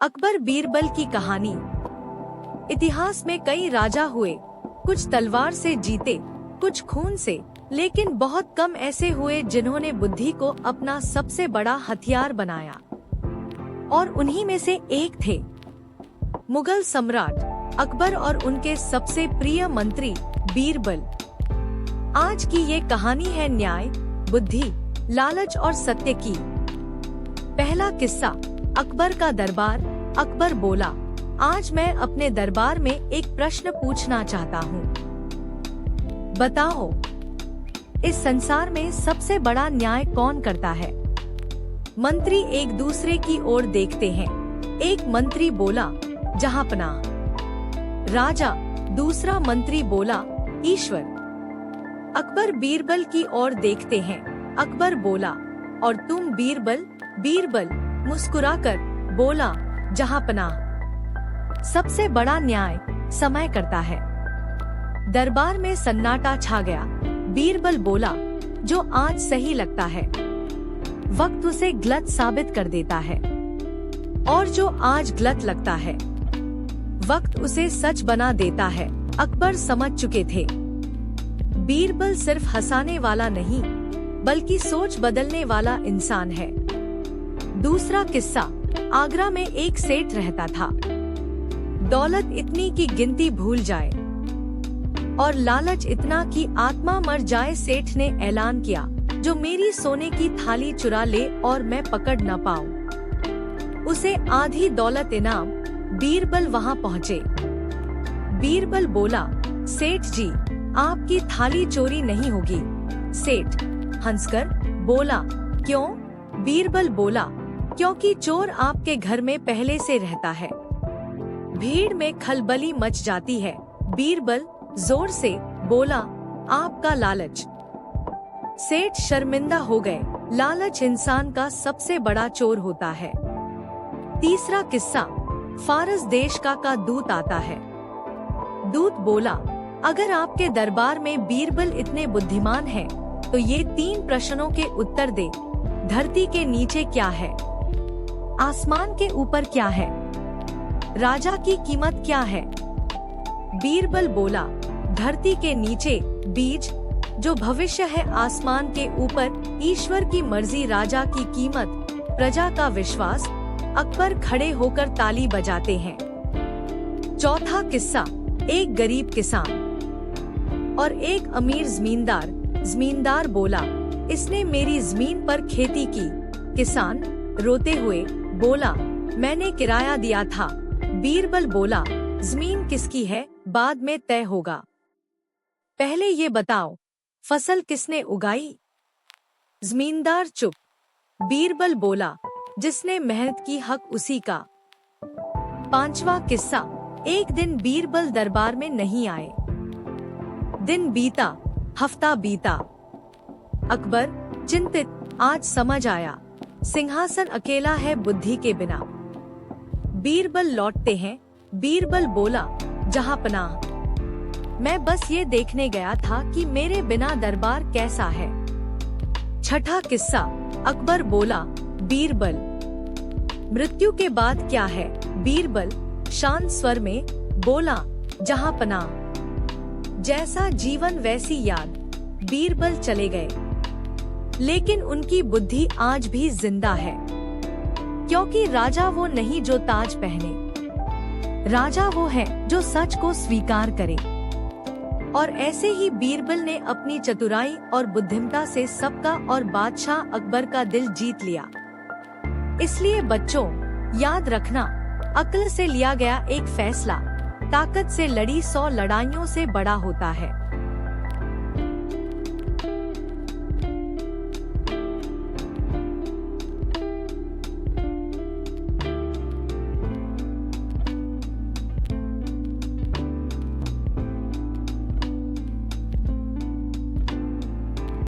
अकबर बीरबल की कहानी। इतिहास में कई राजा हुए, कुछ तलवार से जीते, कुछ खून से, लेकिन बहुत कम ऐसे हुए जिन्होंने बुद्धि को अपना सबसे बड़ा हथियार बनाया। और उन्हीं में से एक थे मुगल सम्राट अकबर और उनके सबसे प्रिय मंत्री बीरबल। आज की ये कहानी है न्याय, बुद्धि, लालच और सत्य की। पहला किस्सा, अकबर का दरबार। अकबर बोला, आज मैं अपने दरबार में एक प्रश्न पूछना चाहता हूँ। बताओ, इस संसार में सबसे बड़ा न्याय कौन करता है? मंत्री एक दूसरे की ओर देखते हैं। एक मंत्री बोला, जहांपनाह। राजा। दूसरा मंत्री बोला, ईश्वर। अकबर बीरबल की ओर देखते हैं। अकबर बोला, और तुम बीरबल? बीरबल मुस्कुराकर बोला, जहांपनाह। सबसे बड़ा न्याय समय करता है। दरबार में सन्नाटा छा गया। बीरबल बोला, जो आज सही लगता है वक्त उसे गलत साबित कर देता है, और जो आज गलत लगता है वक्त उसे सच बना देता है। अकबर समझ चुके थे, बीरबल सिर्फ हंसाने वाला नहीं, बल्कि सोच बदलने वाला इंसान है। दूसरा किस्सा, आगरा में एक सेठ रहता था। दौलत इतनी कि गिनती भूल जाए और लालच इतना कि आत्मा मर जाए। सेठ ने ऐलान किया, जो मेरी सोने की थाली चुरा ले और मैं पकड़ न पाऊं, उसे आधी दौलत इनाम। बीरबल वहां पहुँचे। बीरबल बोला, सेठ जी, आपकी थाली चोरी नहीं होगी। सेठ हंसकर बोला, क्यों? बीरबल बोला, क्योंकि चोर आपके घर में पहले से रहता है। भीड़ में खलबली मच जाती है। बीरबल जोर से बोला, आपका लालच। सेठ शर्मिंदा हो गए। लालच इंसान का सबसे बड़ा चोर होता है। तीसरा किस्सा, फारस देश का दूत आता है। दूत बोला, अगर आपके दरबार में बीरबल इतने बुद्धिमान हैं, तो ये 3 प्रश्नों के उत्तर दे। धरती के नीचे क्या है? आसमान के ऊपर क्या है? राजा की कीमत क्या है? बीरबल बोला, धरती के नीचे बीज, जो भविष्य है। आसमान के ऊपर ईश्वर की मर्जी, राजा की कीमत, प्रजा का विश्वास। अकबर खड़े होकर ताली बजाते हैं। चौथा किस्सा, एक गरीब किसान और एक अमीर जमींदार। जमींदार बोला, इसने मेरी जमीन पर खेती की। किसान रोते हुए बोला, मैंने किराया दिया था। बीरबल बोला, जमीन किसकी है बाद में तय होगा, पहले ये बताओ, फसल किसने उगाई? जमींदार चुप। बीरबल बोला, जिसने मेहनत की हक उसी का। पांचवा किस्सा, एक दिन बीरबल दरबार में नहीं आए। दिन बीता, हफ्ता बीता। अकबर चिंतित, आज समझ आया, सिंहासन अकेला है बुद्धि के बिना। बीरबल लौटते हैं। बीरबल बोला, जहांपनाह, मैं बस ये देखने गया था कि मेरे बिना दरबार कैसा है। छठा किस्सा, अकबर बोला, बीरबल, मृत्यु के बाद क्या है? बीरबल शांत स्वर में बोला, जहांपनाह, जैसा जीवन वैसी याद। बीरबल चले गए, लेकिन उनकी बुद्धि आज भी जिंदा है, क्योंकि राजा वो नहीं जो ताज पहने, राजा वो है जो सच को स्वीकार करे। और ऐसे ही बीरबल ने अपनी चतुराई और बुद्धिमता से सबका और बादशाह अकबर का दिल जीत लिया। इसलिए बच्चों, याद रखना, अक्ल से लिया गया एक फैसला ताकत से लड़ी 100 लड़ाइयों से बड़ा होता है।